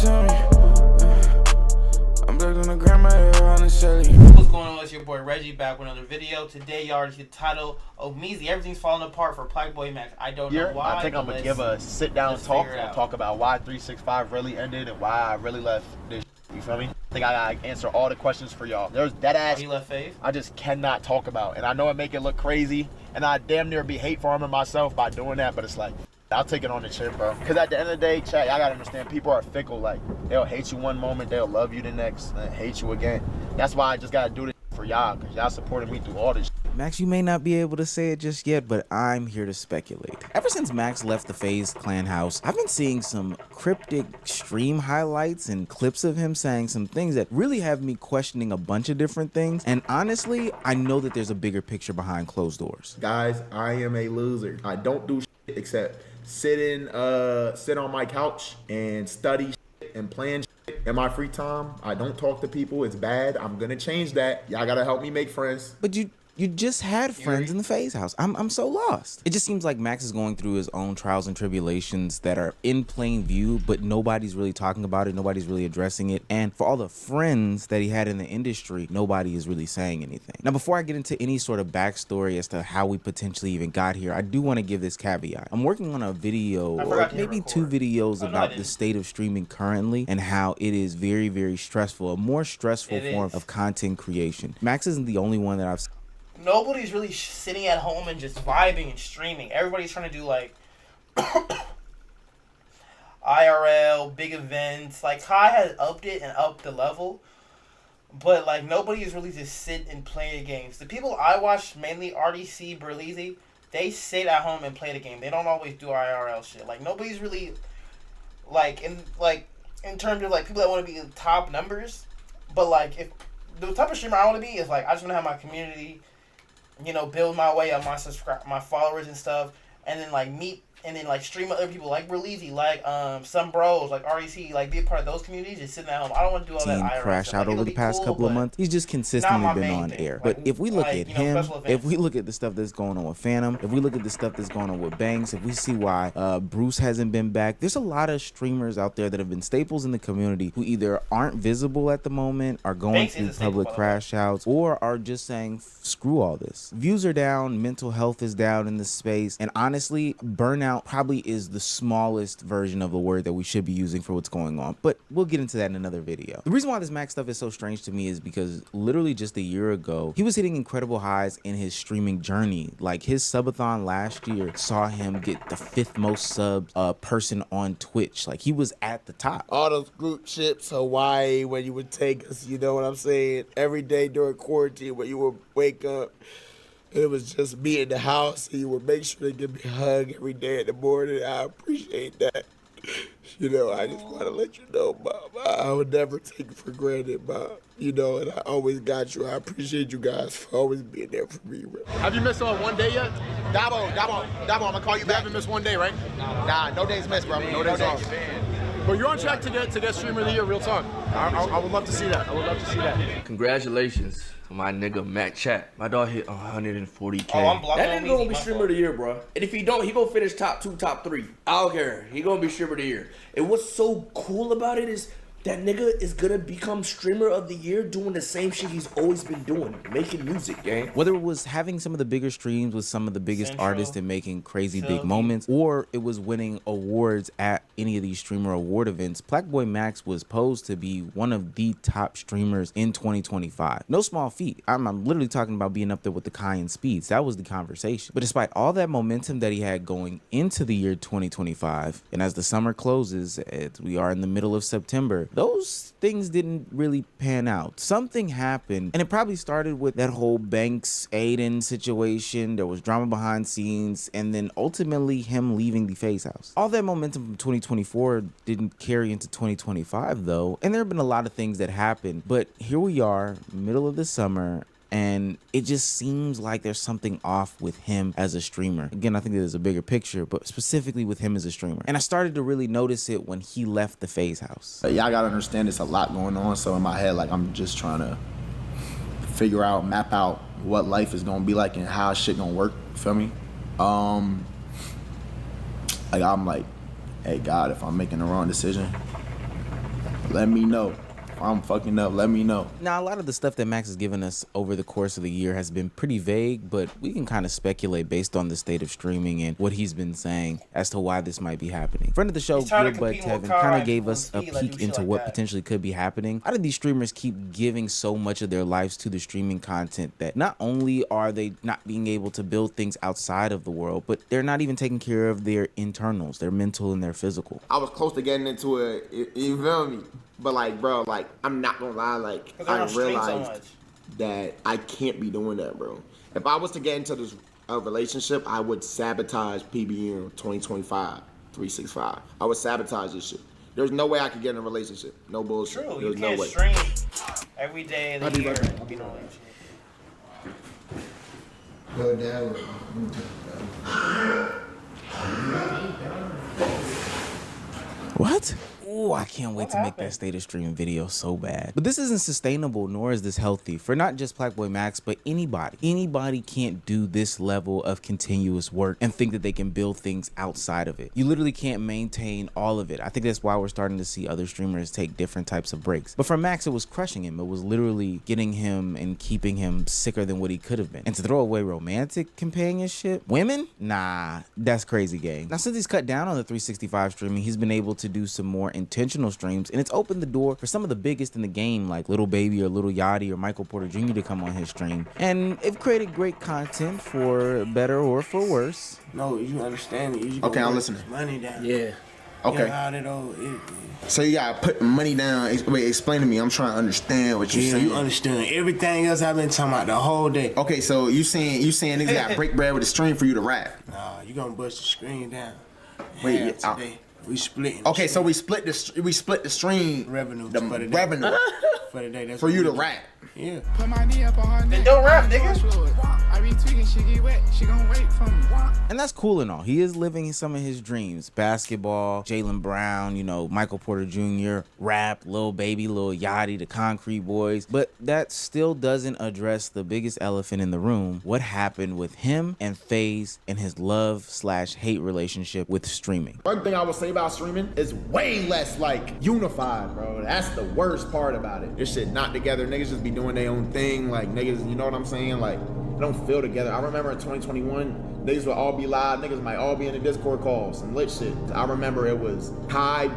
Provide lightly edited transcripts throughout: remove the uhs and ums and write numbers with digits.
tell me. I'm back on the grandma on the Shelly. What's going on? It's your boy Reggie back with another video. Today, y'all see the title of Meezy. Everything's falling apart for PlaqueBoy Max. I don't know why. I think I'm gonna give a sit-down talk and talk about why 365 really ended and why I really left this. You feel me? I think I gotta answer all the questions for y'all. There's that ass. He left Faith. I just cannot talk about, and I know it make it look crazy, and I damn near be hate farming myself by doing that, but it's like, I'll take it on the chin, bro. Because at the end of the day, chat, y'all gotta understand, people are fickle. Like, they'll hate you one moment, they'll love you the next, and hate you again. That's why I just gotta do this for y'all, because y'all supported me through all this. Max, you may not be able to say it just yet, but I'm here to speculate. Ever since Max left the FaZe clan house, I've been seeing some cryptic stream highlights and clips of him saying some things that really have me questioning a bunch of different things. And honestly, I know that there's a bigger picture behind closed doors. Guys, I am a loser. I don't do shit except sit on my couch and study shit and plan shit in my free time. I don't talk to people. It's bad. I'm gonna change that. Y'all gotta help me make friends. But you just had friends in the FaZe house. I'm so lost. It just seems like Max is going through his own trials and tribulations that are in plain view, but nobody's really talking about it. Nobody's really addressing it. And for all the friends that he had in the industry, nobody is really saying anything. Now, before I get into any sort of backstory as to how we potentially even got here, I do want to give this caveat. I'm working on a video, or maybe two videos about the state of streaming currently and how it is very, very stressful, a more stressful form of content creation. Max isn't the only one that I've Nobody's really sitting at home and just vibing and streaming. Everybody's trying to do like IRL, big events. Like Kai has upped it and upped the level, but like nobody is really just sit and play the games. The people I watch, mainly RDC, Berleezy, they sit at home and play the game. They don't always do IRL shit. Like nobody's really like in terms of like people that want to be the top numbers. But like if the type of streamer I want to be is like I just want to have my community, you know, build my way up, my followers and stuff, and then like meet and then like stream other people like Berleezy, like some bros, like REC, like be a part of those communities, just sitting at home. I don't want to do all that IRL crash stuff. out Like, over the past couple of months. He's just consistently been on air. But if we look at him, if we look at the stuff that's going on with Phantom, if we look at the stuff that's going on with Banks, if we see why Bruce hasn't been back, there's a lot of streamers out there that have been staples in the community who either aren't visible at the moment, are going through public crash outs, or are just saying screw all this. Views are down, mental health is down in this space, and honestly, burnout probably is the smallest version of the word that we should be using for what's going on, but we'll get into that in another video. The reason why this Max stuff is so strange to me is because literally just a year ago, he was hitting incredible highs in his streaming journey. Like his subathon last year saw him get the 5th most subbed person on Twitch. Like he was at the top. All those group trips, Hawaii, when you would take us, you know what I'm saying? Every day during quarantine when you would wake up, it was just me in the house, and you would make sure to give me a hug every day in the morning. I appreciate that. You know, I just want to let you know, I would never take it for granted, you know, and I always got you. I appreciate you guys for always being there for me. Have you missed on one day yet? Dabo, I'm gonna call you back. You haven't missed one day, right? Nah, no days missed, bro. No days off. But you're on track to get streamer of the year, real talk. I would love to see that. I would love to see that. Congratulations to my nigga Matt Chat. My dog hit 140K. Oh, I'm blocking that nigga gonna be streamer of the year, bro. And if he don't, he gonna finish top 2, top 3. I don't care. He gonna be streamer of the year. And what's so cool about it is that nigga is gonna become streamer of the year doing the same shit he's always been doing, making music, gang. Whether it was having some of the bigger streams with some of the biggest artists and making crazy big moments, or it was winning awards at any of these streamer award events, PlaqueBoy Max was posed to be one of the top streamers in 2025. No small feat. I'm literally talking about being up there with the Kai and Speeds. That was the conversation. But despite all that momentum that he had going into the year 2025, and as the summer closes, as we are in the middle of September, those things didn't really pan out. Something happened, and it probably started with that whole Banks Aiden situation. There was drama behind scenes, and then ultimately him leaving the FaZe house. All that momentum from 2024 didn't carry into 2025 though, and there have been a lot of things that happened, but here we are, middle of the summer, and it just seems like there's something off with him as a streamer. Again, I think there's a bigger picture, but specifically with him as a streamer. And I started to really notice it when he left the FaZe house. Y'all gotta understand there's a lot going on, so in my head, like, I'm just trying to figure out, map out what life is gonna be like and how shit gonna work, feel me? Like, I'm like, hey God, if I'm making the wrong decision, Let me know. If I'm fucking up, let me know. Now, a lot of the stuff that Max has given us over the course of the year has been pretty vague, but we can kind of speculate based on the state of streaming and what he's been saying as to why this might be happening. Friend of the show, Good Bud Tevin, kind of gave us a peek into what potentially could be happening. How do these streamers keep giving so much of their lives to the streaming content that not only are they not being able to build things outside of the world, but they're not even taking care of their internals, their mental and their physical? I was close to getting into it, you feel me? But like, bro, like, I'm not gonna lie, like, I realized that I can't be doing that, bro. If I was to get into this relationship, I would sabotage PBM 2025, 365. I would sabotage this shit. There's no way I could get in a relationship. No bullshit. True, There's you can't no way. stream every day of the year. I'll be right back. Go down. What? Ooh, I can't wait to make that state of stream video so bad. But this isn't sustainable, nor is this healthy for not just PlaqueBoy Max, but anybody. Anybody can't do this level of continuous work and think that they can build things outside of it. You literally can't maintain all of it. I think that's why we're starting to see other streamers take different types of breaks. But for Max, it was crushing him. It was literally getting him and keeping him sicker than what he could have been. And to throw away romantic companionship, women? Nah, that's crazy, gang. Now, since he's cut down on the 365 streaming, he's been able to do some more intentional streams, and it's opened the door for some of the biggest in the game, like Lil Baby or Lil Yachty or Michael Porter Jr. to come on his stream, and it created great content for better or for worse. No, you understand it. Okay, I'm listening. Money down. Yeah. Okay. So you gotta put money down. Wait, explain to me. I'm trying to understand what you're saying. You understand everything else I've been talking about the whole day. Okay, so you saying niggas gotta break bread with the stream for you to rap? Nah, you gonna bust the screen down. Wait, Half today. We splitting. Okay, so we split the stream revenue the for the day. revenue For the day. That's for what you to we do. rap. Yeah. Then don't rap, nigga. I be tweaking, she get wet, she gon' wait for me. And that's cool and all. He is living some of his dreams. Basketball, Jaylen Brown, you know, Michael Porter Jr., rap, Lil Baby, Lil Yachty, the Concrete Boys. But that still doesn't address the biggest elephant in the room. What happened with him and FaZe and his love/hate relationship with streaming? One thing I would say about streaming is way less like unified, bro. That's the worst part about it. This shit not together. Niggas just be doing their own thing. Like niggas, you know what I'm saying? Like they don't feel together. I remember in 2021, niggas would all be live. Niggas might all be in the Discord calls, some lit shit. I remember it was Kai,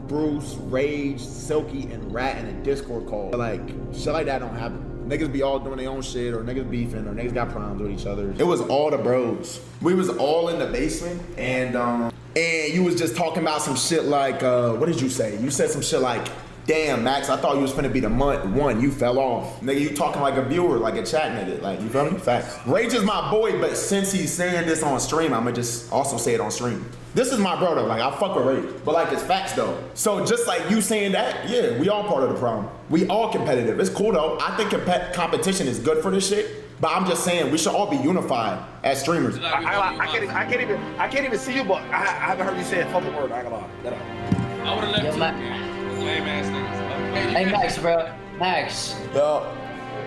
Bruce, Rage, Silky, and Rat in a Discord call. Like shit like that don't happen. Niggas be all doing their own shit, or niggas beefing, or niggas got problems with each other. It was all the bros. We was all in the basement, and you was just talking about some shit like, what did you say? You said some shit like, damn, Max, I thought you was finna be the one. You fell off. Nigga, you talking like a viewer, like a chat nigga. Like, you feel me? Facts. Rage is my boy, but since he's saying this on stream, I'ma just also say it on stream. This is my brother. Like, I fuck with Rage. But, like, it's facts, though. So, just like you saying that, yeah, we all part of the problem. We all competitive. It's cool, though. I think competition is good for this shit. But I'm just saying, we should all be unified as streamers. I can't even see you, but I haven't heard you say a fucking word. I ain't gonna lie. I would've left you. Lame ass niggas. Hey Max, bro. Max, Yo,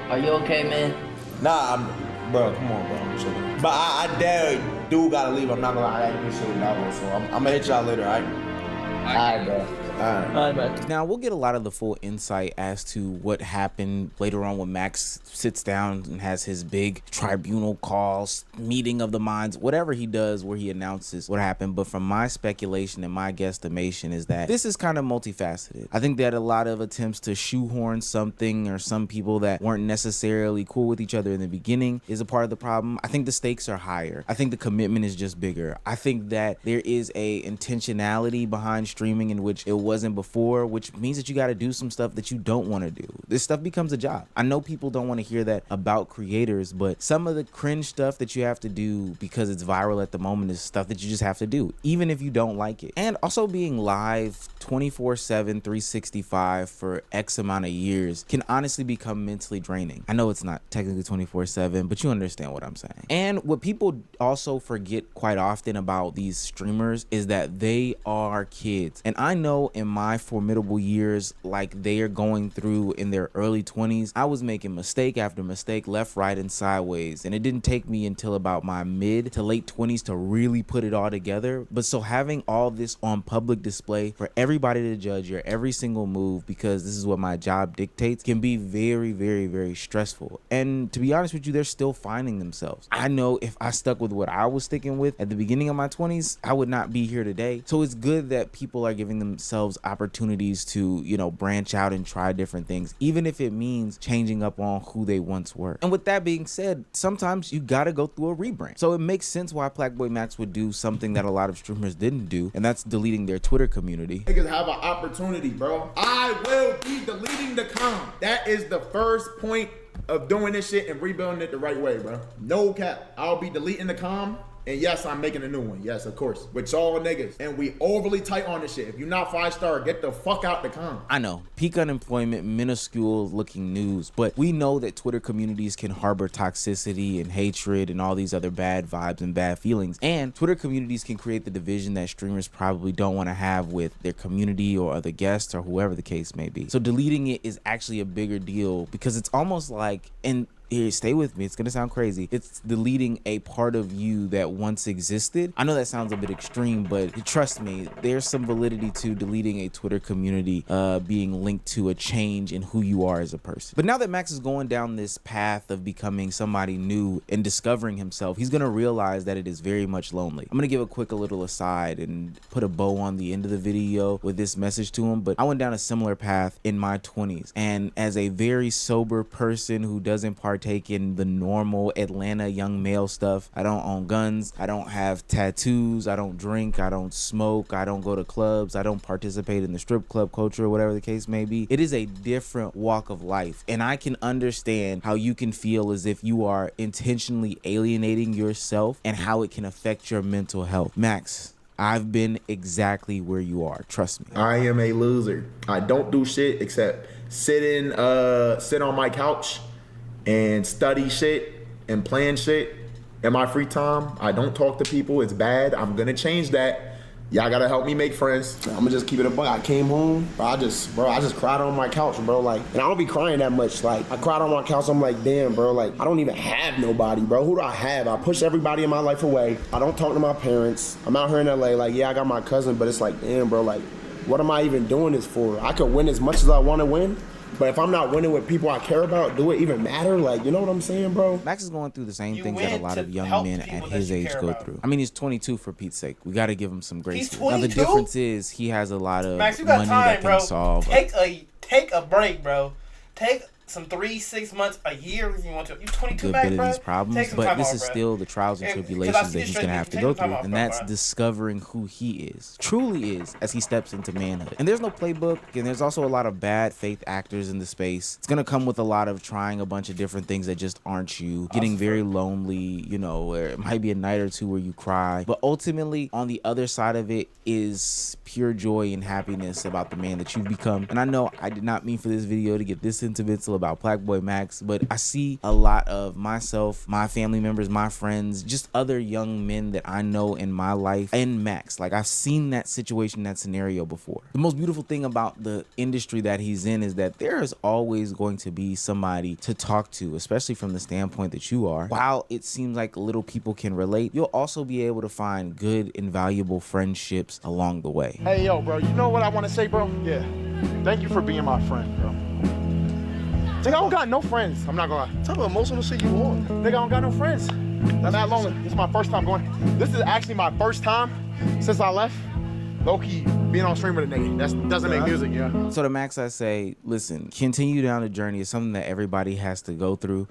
are you okay, man? nah, bro, come on, bro. I'm chilling. But I dare dude gotta leave. I'm not gonna lie. I gotta do shit with Navo, so I'm gonna hit y'all later, alright? Alright, bro. Alright. Max. Now, we'll get a lot of the full insight as to what happened later on when Max sits down and has his big tribunal calls, meeting of the minds, whatever he does where he announces what happened. But from my speculation and my guesstimation is that this is kind of multifaceted. I think that a lot of attempts to shoehorn something or some people that weren't necessarily cool with each other in the beginning is a part of the problem. I think the stakes are higher. I think the commitment is just bigger. I think that there is a intentionality behind streaming in which it wasn't before, which means that you got to do some stuff that you don't want to do. This stuff becomes a job. I know people don't want to hear that about creators, but some of the cringe stuff that you have to do because it's viral at the moment is stuff that you just have to do, even if you don't like it. And also being live 24/7, 365 for X amount of years can honestly become mentally draining. I know it's not technically 24/7, but you understand what I'm saying. And what people also forget quite often about these streamers is that they are kids. And I know in my formidable years, like they are going through in their early 20s, I was making mistake after mistake, left, right, and sideways. And it didn't take me until about my mid to late 20s to really put it all together. But so having all this on public display for everybody everybody to judge your every single move because this is what my job dictates can be very, very, very stressful. And to be honest with you, they're still finding themselves. I know if I stuck with what I was sticking with at the beginning of my 20s, I would not be here today. So it's good that people are giving themselves opportunities to, you know, branch out and try different things, even if it means changing up on who they once were. And with that being said, sometimes you gotta go through a rebrand. So it makes sense why PlaqueBoy Max would do something that a lot of streamers didn't do, and that's deleting their Twitter community. Niggas have an opportunity, bro. I will be deleting the com. That is the first point of doing this shit and rebuilding it the right way, bro. No cap. I'll be deleting the com. And yes, I'm making a new one. Yes, of course. With y'all niggas. And we overly tight on this shit. If you're not 5-star, get the fuck out the com. I know, peak unemployment, minuscule looking news, but we know that Twitter communities can harbor toxicity and hatred and all these other bad vibes and bad feelings. And Twitter communities can create the division that streamers probably don't want to have with their community or other guests or whoever the case may be. So deleting it is actually a bigger deal because it's almost like, and here, stay with me, it's gonna sound crazy, it's deleting a part of you that once existed. I know that sounds a bit extreme, but trust me, there's some validity to deleting a Twitter community being linked to a change in who you are as a person. But now that Max is going down this path of becoming somebody new and discovering himself, he's gonna realize that it is very much lonely. I'm gonna give a little aside and put a bow on the end of the video with this message to him, but I went down a similar path in my 20s, and as a very sober person who doesn't partake in the normal Atlanta young male stuff, I don't own guns, I don't have tattoos, I don't drink, I don't smoke, I don't go to clubs, I don't participate in the strip club culture or whatever the case may be. It is a different walk of life, and I can understand how you can feel as if you are intentionally alienating yourself and how it can affect your mental health. Max, I've been exactly where you are, trust me. I am a loser. I don't do shit except sit on my couch and study shit and plan shit in my free time. I don't talk to people. It's bad. I'm gonna change that. Y'all gotta help me make friends. I'm gonna just keep it a buck. I came home, bro, I just cried on my couch, bro. Like, and I don't be crying that much. Like, I cried on my couch. I'm like, damn, bro. Like, I don't even have nobody, bro. Who do I have? I push everybody in my life away. I don't talk to my parents. I'm out here in LA. Like, yeah, I got my cousin, but it's like, damn, bro. Like, what am I even doing this for? I could win as much as I want to win. But if I'm not winning with people I care about, do it even matter? Like, you know what I'm saying, bro? Max is going through the same things that a lot of young men at his age go through. I mean, he's 22 for Pete's sake. We got to give him some grace. He's 22? Now, the difference is he has a lot of Max, you got money time, that can bro. solve. Take a break, bro. Take some 3-6 months, a year if you want to. You 22, good back, bit of bro. these problems, but this is still the trials and tribulations that he's gonna have to go through, and that's discovering who he is, truly is, as he steps into manhood. And there's no playbook, and there's also a lot of bad faith actors in the space. It's gonna come with a lot of trying a bunch of different things that just aren't you, getting very lonely, you know, where it might be a night or two where you cry, but ultimately on the other side of it is pure joy and happiness about the man that you've become. And I know I did not mean for this video to get this sentimental about PlaqueBoy Max, but I see a lot of myself, my family members, my friends, just other young men that I know in my life and Max. Like, I've seen that situation, that scenario before. The most beautiful thing about the industry that he's in is that there is always going to be somebody to talk to, especially from the standpoint that you are. While it seems like little people can relate, you'll also be able to find good and valuable friendships along the way. Hey, yo, bro, you know what I want to say, bro? Yeah. Thank you for being my friend, bro. Nigga, I don't got no friends. I'm not gonna lie. What type of emotional shit you on? Nigga, I don't got no friends. That's not long. This is my first time going. This is actually my first time since I left. Low-key, being on stream with a nigga. That doesn't make music, yeah. So to Max, I say, listen, continue down the journey. It's something that everybody has to go through.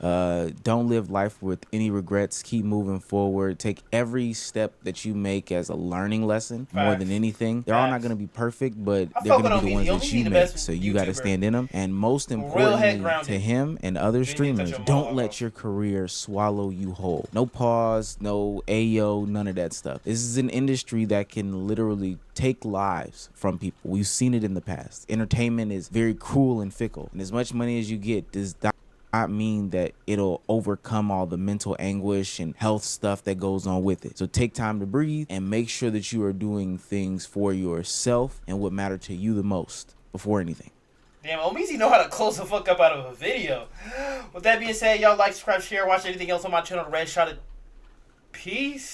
Don't live life with any regrets. Keep moving forward. Take every step that you make as a learning lesson more than anything. They're all not going to be perfect, but they're going to be the ones that you make. So you got to stand in them. And most importantly to him and other streamers, don't let your career swallow you whole. No pause, no ayo, none of that stuff. This is an industry that can literally take lives from people. We've seen it in the past. Entertainment is very cruel and fickle, and as much money as you get does not mean that it'll overcome all the mental anguish and health stuff that goes on with it. So take time to breathe and make sure that you are doing things for yourself and what matter to you the most before anything. Damn, Omeezy know how to close the fuck up out of a video. With that being said, y'all like, subscribe, share, watch anything else on my channel, Red Shot It. Peace.